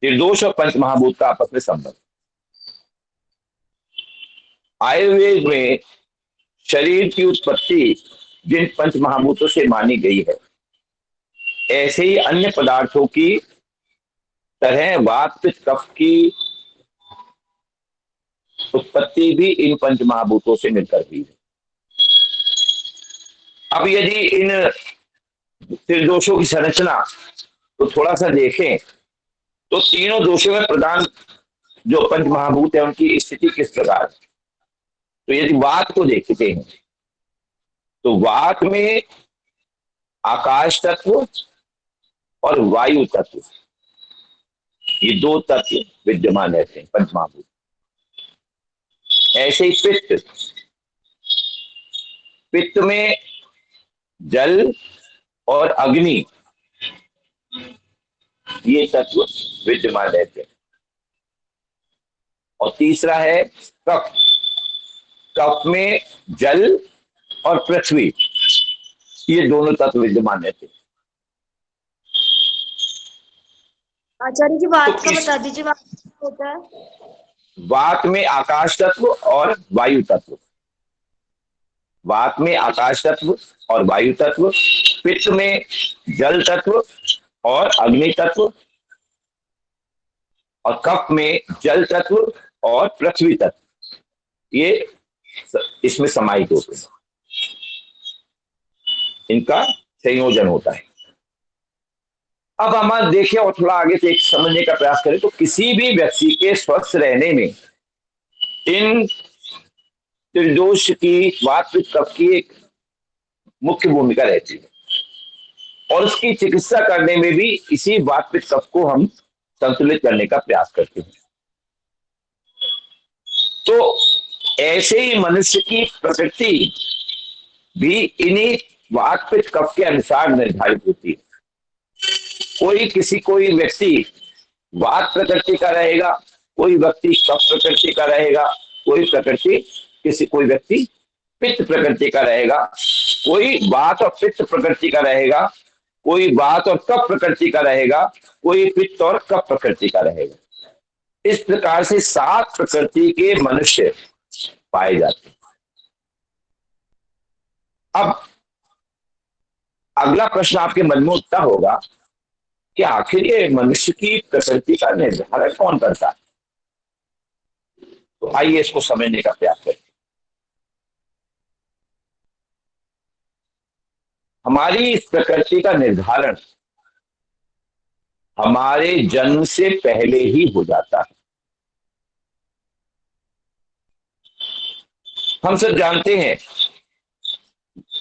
निर्दोष और पंच महाभूत का आपस में संबंध। आयुर्वेद में शरीर की उत्पत्ति जिन पंच महाभूतों से मानी गई है, ऐसे ही अन्य पदार्थों की तरह वात पित्त कफ की उत्पत्ति भी इन पंच महाभूतों से मिलकर हुई है। अब यदि इन त्रिदोषों की संरचना तो थोड़ा सा देखें, तो तीनों दोषों में प्रधान जो पंच महाभूत है उनकी स्थिति किस प्रकार है। तो यदि वात को देखते हैं तो वात में आकाश तत्व और वायु तत्व, ये दो तत्व विद्यमान रहते हैं पंच महाभूत। ऐसे ही पित्त, पित्त में जल और अग्नि, ये तत्व विद्यमान रहते हैं। और तीसरा है कफ, कफ में जल और पृथ्वी, ये दोनों तत्व विद्यमान रहते हैं। आचार्य जी बात तो का बता दीजिए, बात होता है। वात में आकाश तत्व और वायु तत्व, वात में आकाश तत्व और वायु तत्व, पित्त में जल तत्व और अग्नि तत्व, और कफ में जल तत्व और पृथ्वी तत्व, ये इसमें समाहित होते हैं, इनका संयोजन होता है। अब हम देखें और थोड़ा आगे से समझने का प्रयास करें, तो किसी भी व्यक्ति के स्वस्थ रहने में इन त्रिदोष की, वात पित्त कफ की एक मुख्य भूमिका रहती है, और उसकी चिकित्सा करने में भी इसी वात पित्त कफ को हम संतुलित करने का प्रयास करते हैं। तो ऐसे ही मनुष्य की प्रकृति भी इन्हीं वात पित्त कफ के अनुसार निर्धारित होती है। कोई व्यक्ति वात प्रकृति का रहेगा, कोई व्यक्ति कफ प्रकृति का रहेगा, कोई व्यक्ति पित्त प्रकृति का रहेगा, कोई वात और पित्त प्रकृति का रहेगा, कोई वात और कफ प्रकृति का रहेगा, कोई पित्त और कफ प्रकृति का रहेगा। इस प्रकार से 7 प्रकृति के मनुष्य पाए जाते हैं। अब अगला प्रश्न आपके मन में उठता होगा कि आखिर ये मनुष्य की प्रकृति का निर्धारण कौन करता है। तो आइए इसको समझने का प्रयास करें। हमारी इस प्रकृति का निर्धारण हमारे जन्म से पहले ही हो जाता है। हम सब जानते हैं,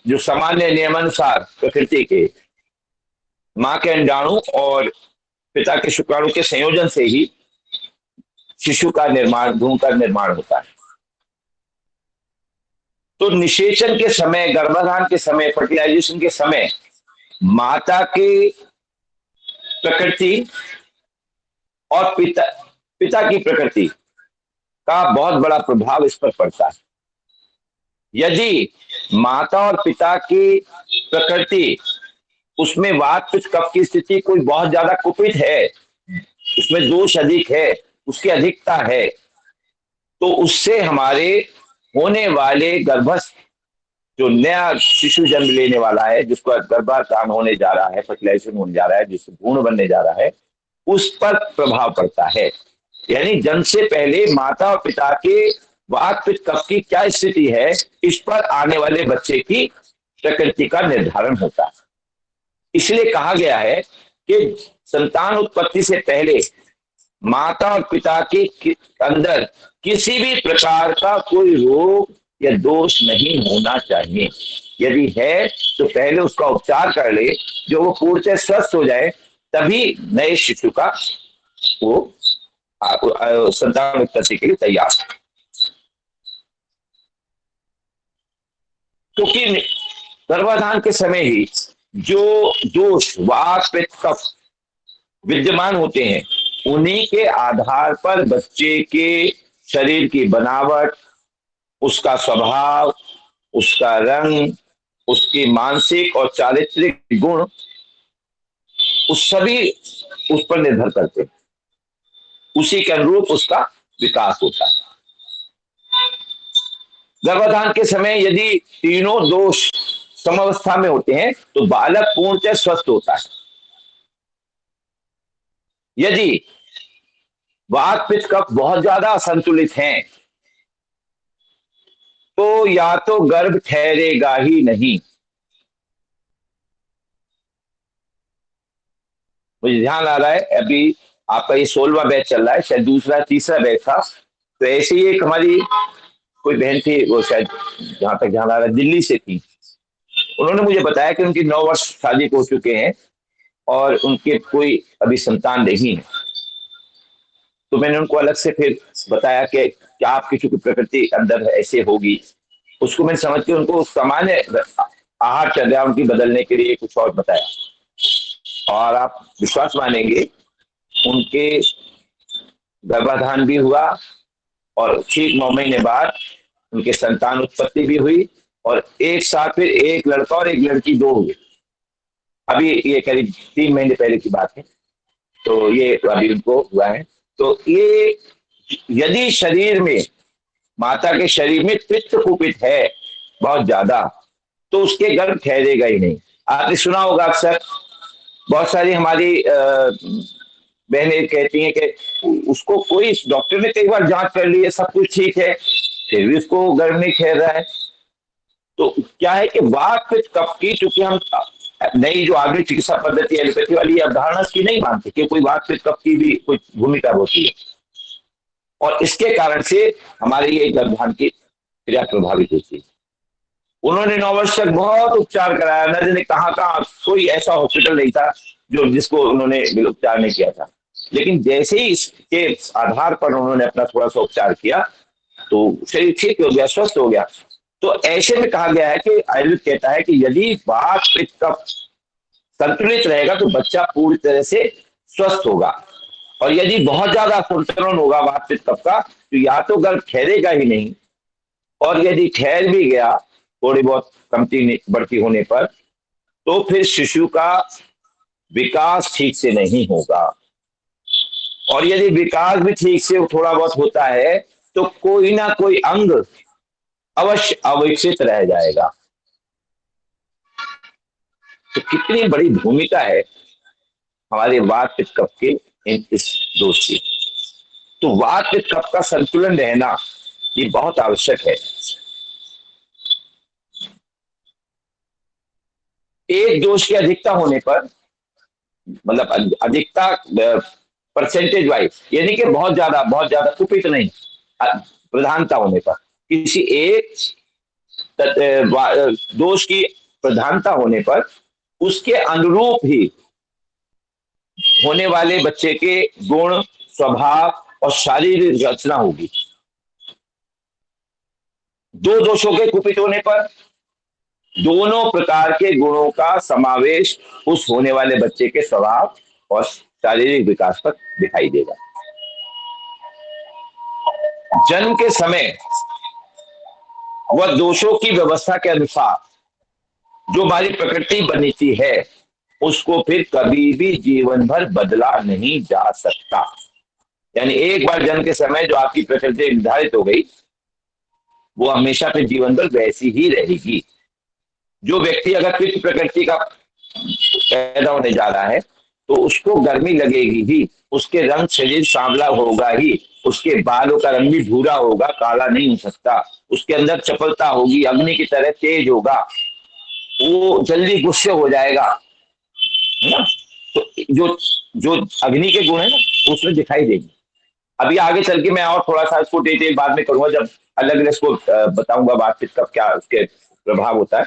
जो सामान्य नियमानुसार प्रकृति के मां के अंडाणु और पिता के शुक्राणु के संयोजन से ही शिशु का निर्माण, भ्रूण का निर्माण होता है। तो निषेचन के समय, गर्भाधान के समय, फर्टिलाइजेशन के समय माता की प्रकृति और पिता की प्रकृति का बहुत बड़ा प्रभाव इस पर पड़ता है। यदि माता और पिता की प्रकृति, उसमें वात पित्त कफ की स्थिति कोई बहुत ज्यादा कुपित है, उसमें दोष अधिक है, उसकी अधिकता है, तो उससे हमारे होने वाले गर्भस्थ, जो नया शिशु जन्म लेने वाला है, जिसका गर्भाधान होने जा रहा है, फर्टिलाइजेशन होने जा रहा है, जिससे भ्रूण बनने जा रहा है, उस पर प्रभाव पड़ता है। यानी जन्म से पहले माता और पिता के वात पित्त कफ की क्या स्थिति है, इस पर आने वाले बच्चे की प्रकृति का निर्धारण होता है। इसलिए कहा गया है कि संतान उत्पत्ति से पहले माता और पिता के अंदर किसी भी प्रकार का कोई रोग या दोष नहीं होना चाहिए। यदि है तो पहले उसका उपचार कर ले, जो वो पूर्णतः स्वस्थ हो जाए, तभी नए शिशु का वो संतान उत्पत्ति के लिए तैयार है। क्योंकि गर्भाधान के समय ही जो दोष वात पित्त कफ विद्यमान होते हैं, उन्हीं के आधार पर बच्चे के शरीर की बनावट, उसका स्वभाव, उसका रंग, उसकी मानसिक और चारित्रिक गुण, उस सभी उस पर निर्भर करते हैं। उसी के अनुरूप उसका विकास होता है। गर्भाधान के समय यदि तीनों दोष समावस्था में होते हैं तो बालक पूर्णतः स्वस्थ होता है। यदि वात पित्त कफ बहुत ज्यादा असंतुलित हैं तो या तो गर्भ ठहरेगा ही नहीं। मुझे ध्यान आ रहा है अभी आपका ये 16वां बैच चल रहा है, शायद दूसरा तीसरा बैच था। तो ऐसे ही एक हमारी कोई बहन थी, वो शायद जहां तक ध्यान आ रहा है दिल्ली से थी। उन्होंने मुझे बताया कि उनकी 9 वर्ष शादी हो चुके हैं और उनके कोई अभी संतान नहीं है। तो मैंने उनको अलग से फिर बताया कि क्या आपकी चूंकि प्रकृति अंदर ऐसे होगी, उसको मैंने समझ के उनको सामान्य आहार चर्या उनकी बदलने के लिए कुछ और बताया। और आप विश्वास मानेंगे, उनके गर्भाधान भी हुआ और ठीक 9 महीने बाद उनके संतान उत्पत्ति भी हुई और एक साथ फिर एक लड़का और एक लड़की 2 हुए। अभी ये करीब 3 महीने पहले की बात है, तो ये अभी उनको हुआ है। तो ये यदि शरीर में, माता के शरीर में पित्त कुपित है बहुत ज्यादा, तो उसके गर्भ ठहरेगा ही नहीं। आपने सुना होगा अक्सर, बहुत सारी हमारी बहनें कहती हैं कि उसको कोई डॉक्टर ने कई बार जांच कर ली है, सब कुछ ठीक है, फिर भी उसको गर्भ नहीं ठहर रहा है। तो क्या है कि वात पित्त कफ की, चूंकि हम नई जो आधुनिक चिकित्सा पद्धति एलोपैथी वाली अवधारणा की नहीं मानते कि कोई वात पित्त कफ की भी कोई भूमिका होती है, और इसके कारण से हमारे ये गर्भाधान की क्रिया प्रभावित होती है। उन्होंने 9 वर्ष तक बहुत उपचार कराया, न जाने कहाँ कहाँ, कोई ऐसा हॉस्पिटल नहीं था जो जिसको उन्होंने उपचार नहीं किया था। लेकिन जैसे ही इसके आधार पर उन्होंने अपना थोड़ा सा उपचार किया तो शरीर ठीक हो गया, स्वस्थ हो गया। तो ऐसे में कहा गया है कि आयुर्वेद कहता है कि यदि वात पित्त कफ संतुलित रहेगा तो बच्चा पूरी तरह से स्वस्थ होगा, और यदि बहुत ज्यादा संतुलन होगा वात पित्त कफ का तो या तो गर्भ ठहरेगा ही नहीं, और यदि ठहर भी गया थोड़ी बहुत कमती बढ़ती होने पर, तो फिर शिशु का विकास ठीक से नहीं होगा। और यदि विकास भी ठीक से थोड़ा बहुत होता है तो कोई ना कोई अंग अवश्य अविकसित रह जाएगा। तो कितनी बड़ी भूमिका है हमारे वात पित्त कफ के इस दोष की। तो वात पित्त कफ का संतुलन रहना ये बहुत आवश्यक है। एक दोष की अधिकता होने पर, मतलब अधिकता परसेंटेज वाइज, यानी कि बहुत ज्यादा कुपित नहीं, प्रधानता होने पर, किसी एक दोष की प्रधानता होने पर उसके अनुरूप ही होने वाले बच्चे के गुण, स्वभाव और शारीरिक रचना होगी। 2 दोषों के कुपित होने पर दोनों प्रकार के गुणों का समावेश उस होने वाले बच्चे के स्वभाव और शारीरिक विकास पर दिखाई देगा। जन्म के समय वह दोषों की व्यवस्था के अनुसार जो हमारी प्रकृति बनीती है उसको फिर कभी भी जीवन भर बदला नहीं जा सकता। यानी एक बार जन्म के समय जो आपकी प्रकृति निर्धारित हो गई वो हमेशा फिर जीवन भर वैसी ही रहेगी। जो व्यक्ति अगर पित्त प्रकृति का पैदा होने जा रहा है तो उसको गर्मी लगेगी ही, उसके रंग शरीर सांवला होगा ही, उसके बालों का रंग भी भूरा होगा, काला नहीं हो सकता, उसके अंदर चपलता होगी, अग्नि की तरह तेज होगा, वो जल्दी गुस्से हो जाएगा, है ना। तो जो जो अग्नि के गुण है ना उसमें दिखाई देगी। अभी आगे चल के मैं और थोड़ा सा इसको डिटेल बाद में करूंगा, जब अलग अलग इसको बताऊंगा बातचीत का क्या उसके प्रभाव होता है।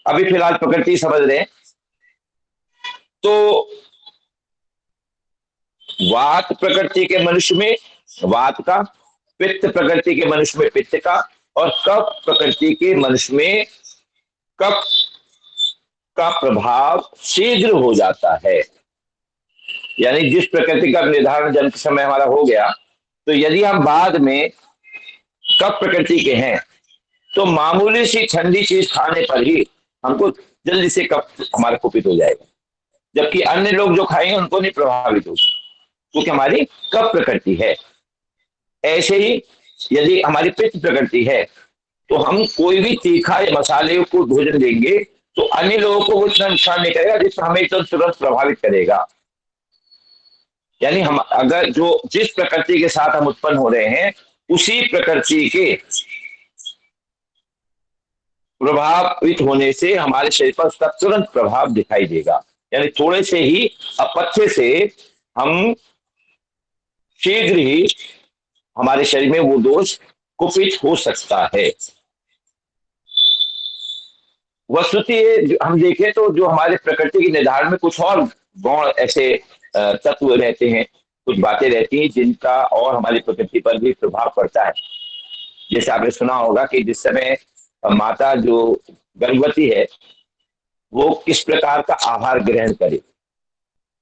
अभी फिलहाल प्रकृति समझ रहे हैं। तो वात प्रकृति के मनुष्य में वात का, पित्त प्रकृति के मनुष्य में पित्त का, और कफ प्रकृति के मनुष्य में कफ का प्रभाव शीघ्र हो जाता है। यानी जिस प्रकृति का निर्धारण जन्म के समय हमारा हो गया, तो यदि हम बाद में कफ प्रकृति के हैं तो मामूली सी ठंडी चीज खाने पर ही हमको जल्दी से कफ हमारा कुपित हो जाएगा, जबकि अन्य लोग जो खाएंगे उनको नहीं प्रभावित होगा। क्योंकि हमारी कफ प्रकृति है। ऐसे ही यदि हमारी पित्त प्रकृति है तो हम कोई भी तीखा या मसाले को भोजन देंगे तो अन्य लोगों को वो इतना नुकसान नहीं करेगा जिससे हमें तो तुरंत प्रभावित करेगा। यानी हम अगर जो जिस प्रकृति के साथ हम उत्पन्न हो रहे हैं उसी प्रकृति के प्रभावित होने से हमारे शरीर पर उसका तुरंत प्रभाव दिखाई देगा। यानी थोड़े से ही अपथ्य से हम शीघ्र ही हमारे शरीर में वो दोष कुपित हो सकता है। वस्तुतः हम देखें तो जो हमारे प्रकृति के निर्धारण में कुछ और गौण ऐसे तत्व रहते हैं, कुछ बातें रहती हैं जिनका और हमारी प्रकृति पर भी प्रभाव पड़ता है। जैसे आपने सुना होगा कि जिस समय माता जो गर्भवती है वो किस प्रकार का आहार ग्रहण करे,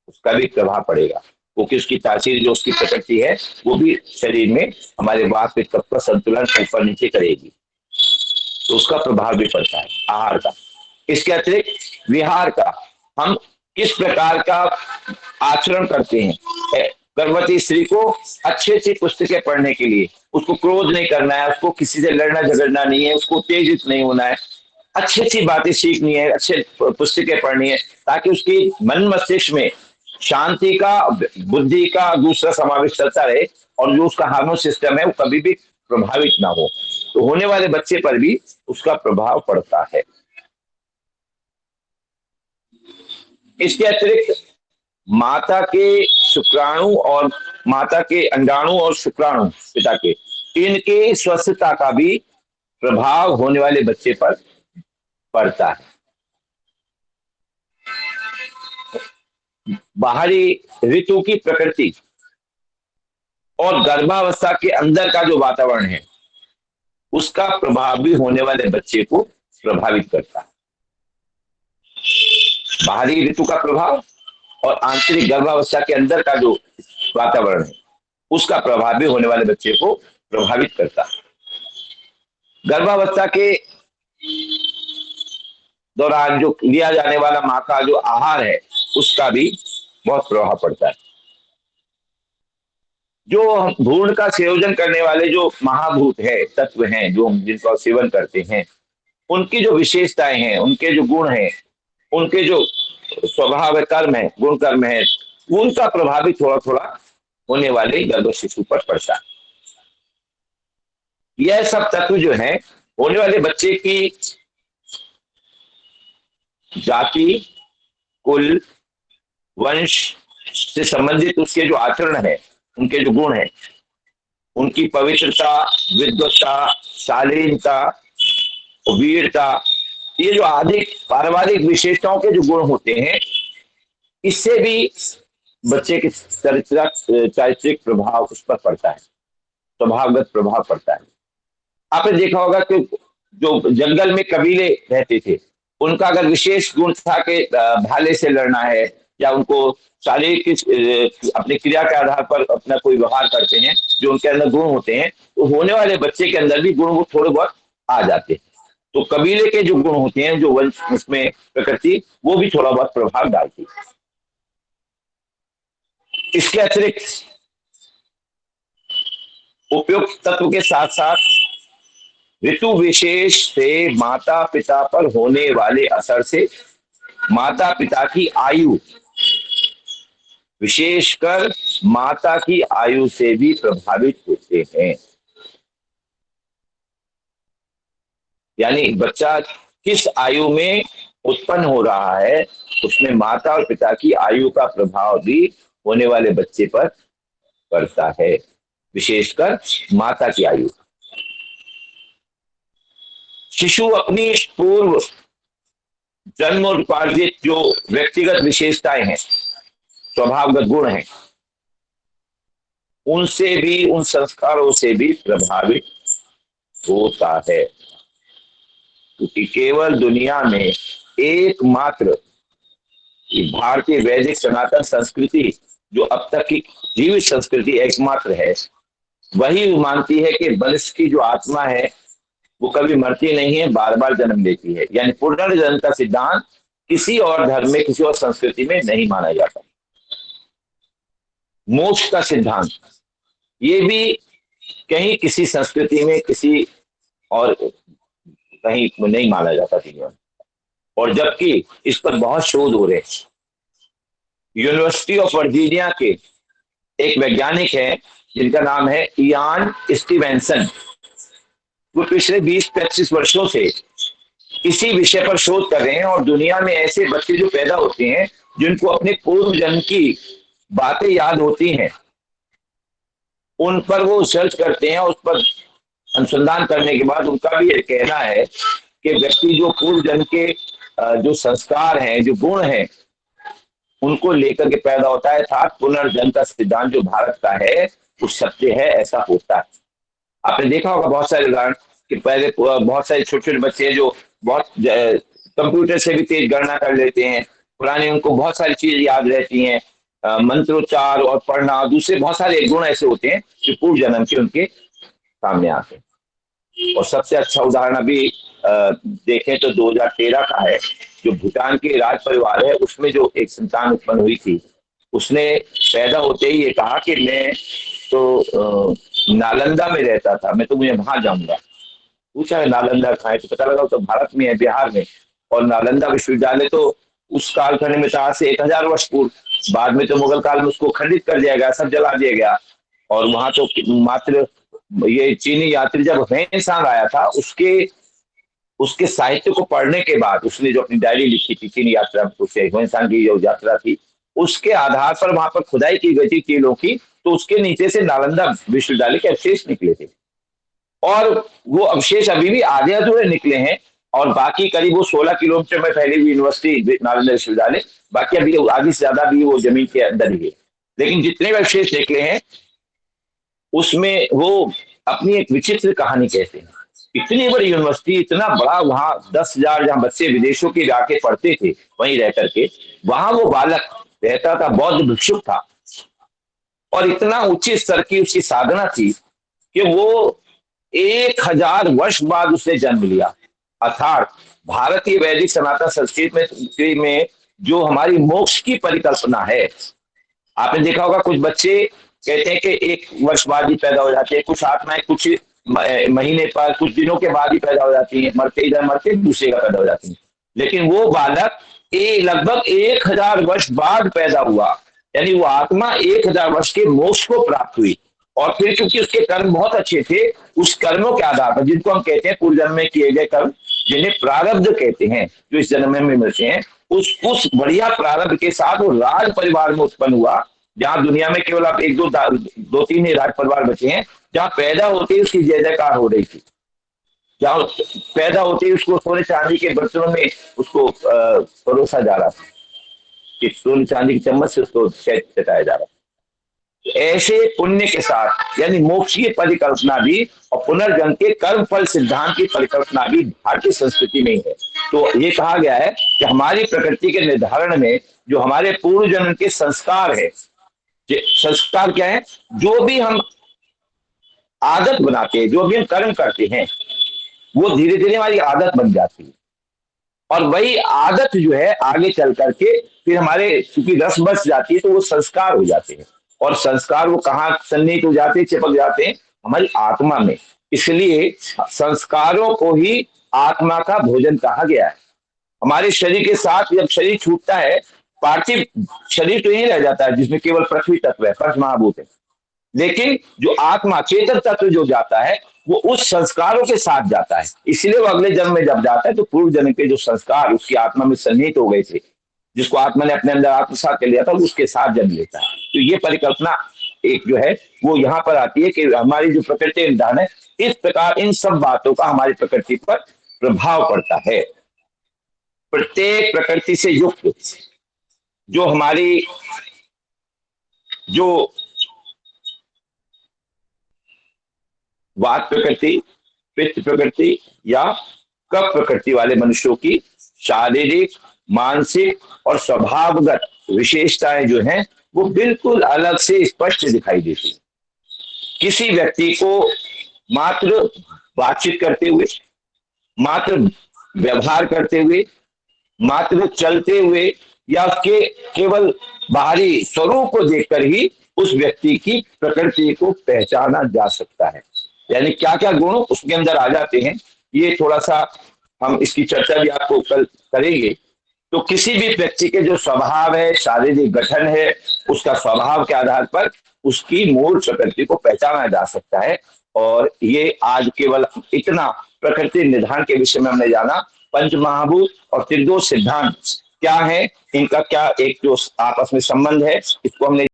उसका भी प्रभाव पड़ेगा, क्योंकि उसकी तासीर जो उसकी प्रकृति है वो भी शरीर में हमारे वात पित्त कफ का संतुलन ऊपर नीचे करेगी, तो उसका प्रभाव भी पड़ता है आहार का। इसके अतिरिक्त विहार का, हम किस प्रकार का आचरण करते हैं। गर्भवती स्त्री को अच्छी अच्छी पुस्तकें पढ़ने के लिए, उसको क्रोध नहीं करना है, उसको किसी से लड़ना झगड़ना नहीं है, उसको उत्तेजित नहीं होना है, अच्छी अच्छी बातें सीखनी है, अच्छे पुस्तकें पढ़नी है, ताकि उसकी मन मस्तिष्क में शांति का, बुद्धि का दूसरा समावेश चलता रहे और जो उसका हार्मोन सिस्टम है वो कभी भी प्रभावित ना हो। तो होने वाले बच्चे पर भी उसका प्रभाव पड़ता है। इसके अतिरिक्त माता के शुक्राणु और माता के अंडाणु और शुक्राणु पिता के, इनके स्वस्थता का भी प्रभाव होने वाले बच्चे पर पड़ता है। बाहरी ऋतु की प्रकृति और गर्भावस्था के अंदर का जो वातावरण है उसका प्रभाव भी होने वाले बच्चे को प्रभावित करता है। बाहरी ऋतु का प्रभाव और आंतरिक गर्भावस्था के अंदर का जो वातावरण है उसका प्रभाव भी होने वाले बच्चे को प्रभावित करता है। गर्भावस्था के दौरान जो लिया जाने वाला मां का जो आहार है उसका भी बहुत प्रभाव पड़ता है। जो भ्रूण का संयोजन करने वाले जो महाभूत है, तत्व हैं, जो हम जिनका सेवन करते हैं, उनकी जो विशेषताएं हैं, उनके जो गुण हैं, उनके जो स्वभाव कर्म है, गुण कर्म है, उनका प्रभाव भी थोड़ा थोड़ा होने वाले गर्भ शिशु पर पड़ता है। यह सब तत्व जो है होने वाले बच्चे की जाति, कुल, वंश से संबंधित उसके जो आचरण है, उनके जो गुण है, उनकी पवित्रता, विद्वत्ता, शालीनता, वीरता, ये जो आदि पारिवारिक विशेषताओं के जो गुण होते हैं, इससे भी बच्चे के चारित्रिक प्रभाव उस पर पड़ता है, स्वभावगत प्रभाव पड़ता है। आपने देखा होगा कि जो जंगल में कबीले रहते थे, उनका अगर विशेष गुण था कि भाले से लड़ना है या उनको शारीरिक अपनी क्रिया के आधार पर अपना कोई व्यवहार करते हैं, जो उनके अंदर गुण होते हैं, तो होने वाले बच्चे के अंदर भी गुण वो थोड़े बहुत आ जाते हैं। तो कबीले के जो गुण होते हैं, जो वंश उसमें प्रकृति, वो भी थोड़ा बहुत प्रभाव डालती है। इसके अतिरिक्त उपयुक्त तत्व के साथ साथ ऋतु विशेष से माता पिता पर होने वाले असर से माता पिता की आयु, विशेषकर माता की आयु से भी प्रभावित होते हैं। यानी बच्चा किस आयु में उत्पन्न हो रहा है, उसमें माता और पिता की आयु का प्रभाव भी होने वाले बच्चे पर पड़ता है, विशेषकर माता की आयु। शिशु अपनी पूर्व जन्म उपार्जित जो व्यक्तिगत विशेषताएं हैं, स्वभावगत गुण हैं, उनसे भी, उन संस्कारों से भी प्रभावित होता है। क्योंकि केवल दुनिया में एकमात्र भारतीय वैदिक सनातन संस्कृति जो अब तक की जीवित संस्कृति एकमात्र है, वही मानती है कि मनुष्य की जो आत्मा है वो कभी मरती नहीं है, बार बार जन्म लेती है। यानी पुनर्जन्म का सिद्धांत किसी और धर्म में, किसी और संस्कृति में नहीं माना जाता। मोक्ष का सिद्धांत, ये भी कहीं किसी संस्कृति में किसी और कहीं नहीं माना जाता था। और जबकि इस पर बहुत शोध हो रहे हैं। यूनिवर्सिटी ऑफ वर्जीनिया के एक वैज्ञानिक है जिनका नाम है इयान स्टीवेंसन। वो पिछले 20-25 वर्षों से इसी विषय पर शोध कर रहे हैं, और दुनिया में ऐसे बच्चे जो पैदा होते हैं जिनको अपने पूर्व जन्म की बातें याद होती हैं, उन पर वो सर्च करते हैं। उस पर अनुसंधान करने के बाद उनका भी ये कहना है कि व्यक्ति जो पूर्व जन्म के जो संस्कार हैं, जो गुण हैं, उनको लेकर के पैदा होता है। अर्थात पुनर्जन्म का सिद्धांत जो भारत का है वो सत्य है, ऐसा होता है। आपने देखा होगा बहुत सारे उदाहरण कि पहले बहुत सारे छोटे छोटे बच्चे हैं जो बहुत कंप्यूटर से भी तेज गणना कर लेते हैं, पुराने उनको बहुत सारी चीजें याद रहती हैं, मंत्रोच्चार और पढ़ना, दूसरे बहुत सारे गुण ऐसे होते हैं जो पूर्व जन्म के उनके सामने आते हैं। और सबसे अच्छा उदाहरण अभी देखें तो 2013 का है, जो भूटान के राज परिवार है उसमें जो एक संतान उत्पन्न हुई थी, उसने पैदा होते ही ये कहा कि मैं तो नालंदा में रहता था, मैं तो मुझे वहां जाऊंगा। पूछा है नालंदा कहाँ है, तो पता लगा तो भारत में है, बिहार में। और नालंदा विश्वविद्यालय तो उस कालखंड में था, आज से 1000 वर्ष पूर्व। बाद में तो मुगल काल में उसको खंडित कर दिया गया, सब जला दिया गया। और वहां तो मात्र ये चीनी यात्री जब हुएन आया था, उसके उसके साहित्य को पढ़ने के बाद उसने जो अपनी डायरी लिखी थी चीनी यात्रा, उससे हुएन की जो यात्रा थी, उसके आधार पर वहां पर खुदाई की गई थी टीलों की, तो उसके नीचे से नालंदा विश्वविद्यालय के अवशेष निकले थे। और वो अवशेष अभी भी आधे अधूरे निकले हैं, और बाकी करीब वो 16 किलोमीटर में फैली हुई यूनिवर्सिटी नालंदा विश्वविद्यालय, बाकी अभी आधी से ज्यादा भी वो जमीन के अंदर ही है। लेकिन जितने भी अवशेष निकले हैं उसमें वो अपनी एक विचित्र कहानी कहते हैं। इतनी बड़ी यूनिवर्सिटी, इतना बड़ा, वहां 10,000 जहां बच्चे विदेशों के जाके पढ़ते थे, वहीं रह करके वहां वो बालक रहता था, बौद्ध भिक्षुक था, और इतना उच्च स्तर की उसकी साधना थी कि वो 1000 वर्ष बाद उसने जन्म लिया। अर्थात भारतीय वैदिक सनातन संस्कृति में जो हमारी मोक्ष की परिकल्पना है, आपने देखा होगा कुछ बच्चे कहते हैं कि 1 वर्ष बाद ही पैदा हो जाते हैं, कुछ आत्माएं कुछ महीने पर, कुछ दिनों के बाद ही पैदा हो जाती हैं, मरते इधर मरते दूसरे का पैदा हो जाती है। लेकिन वो बालक लगभग 1000 वर्ष बाद पैदा हुआ, यानी वो आत्मा 1000 वर्ष के मोक्ष को प्राप्त हुई। और फिर क्योंकि उसके कर्म बहुत अच्छे थे, उस कर्मों के आधार पर, जिनको हम कहते हैं पूर्व जन्म में किए गए कर्म, जिन्हें प्रारब्ध कहते हैं, जो इस जन्म में मिलते हैं, उस बढ़िया प्रारब्ध के साथ वो राज परिवार में उत्पन्न हुआ, जहां दुनिया में केवल आप एक दो तीन ही राज परिवार बचे हैं। जहां पैदा होते ही उसकी जय जयकार हो रही थी, जहां पैदा होते ही उसको सोने चांदी के बर्तनों में उसको परोसा जा रहा था, कि सोने चांदी की चम्मच से उसको चटाया जा रहा था। ऐसे पुण्य के साथ, यानी मोक्ष की परिकल्पना भी और पुनर्जन्म के कर्म फल सिद्धांत की परिकल्पना भी भारतीय संस्कृति में ही है। तो ये कहा गया है कि हमारी प्रकृति के निर्धारण में जो हमारे पूर्व जन्म के संस्कार है, संस्कार क्या है, जो भी हम आदत बनाते हैं, जो भी हम कर्म करते हैं, वो धीरे धीरे हमारी आदत बन जाती है। और वही आदत जो है आगे चल करके फिर हमारे, चूंकि रस बस जाती है तो वो संस्कार हो जाते हैं। और संस्कार वो कहाँ सन्निहित हो जाते हैं, चिपक जाते हैं हमारी आत्मा में। इसलिए संस्कारों को ही आत्मा का भोजन कहा गया है। हमारे शरीर के साथ जब शरीर छूटता है, पार्थिव शरीर तो यही रह जाता है जिसमें केवल पृथ्वी तत्व है, पंच महाभूत है। लेकिन जो आत्मा चेतन तत्व जो जाता है, वो उस संस्कारों के साथ जाता है। इसलिए वो अगले जन्म में जब जाता है तो पूर्व जन्म के जो संस्कार उसकी आत्मा में सन्निहित हो गए थे, जिसको आत्मा ने अपने अंदर आत्मसात कर लिया था, उसके साथ जन्म लेता है। तो ये परिकल्पना एक जो है वो यहाँ पर आती है कि हमारी जो प्रकृति निधान है, इस प्रकार इन सब बातों का हमारी प्रकृति पर प्रभाव पड़ता है। प्रत्येक प्रकृति से युक्त जो हमारी जो वात प्रकृति, पित्त प्रकृति या कफ प्रकृति वाले मनुष्यों की शारीरिक, मानसिक और स्वभावगत विशेषताएं जो हैं वो बिल्कुल अलग से स्पष्ट दिखाई देती है। किसी व्यक्ति को मात्र बातचीत करते हुए, मात्र व्यवहार करते हुए, मात्र चलते हुए या उसके केवल बाहरी स्वरूप को देखकर ही उस व्यक्ति की प्रकृति को पहचाना जा सकता है। यानी क्या क्या गुण उसके अंदर आ जाते हैं, ये थोड़ा सा हम इसकी चर्चा भी आपको कल करेंगे। तो किसी भी व्यक्ति के जो स्वभाव है, शारीरिक गठन है, उसका स्वभाव के आधार पर उसकी मूल प्रकृति को पहचाना जा सकता है। और ये आज केवल इतना प्रकृति निधान के विषय में हमने जाना। पंच महाभूत और त्रिदोष सिद्धांत क्या है, इनका क्या एक जो आपस में संबंध है, इसको हमने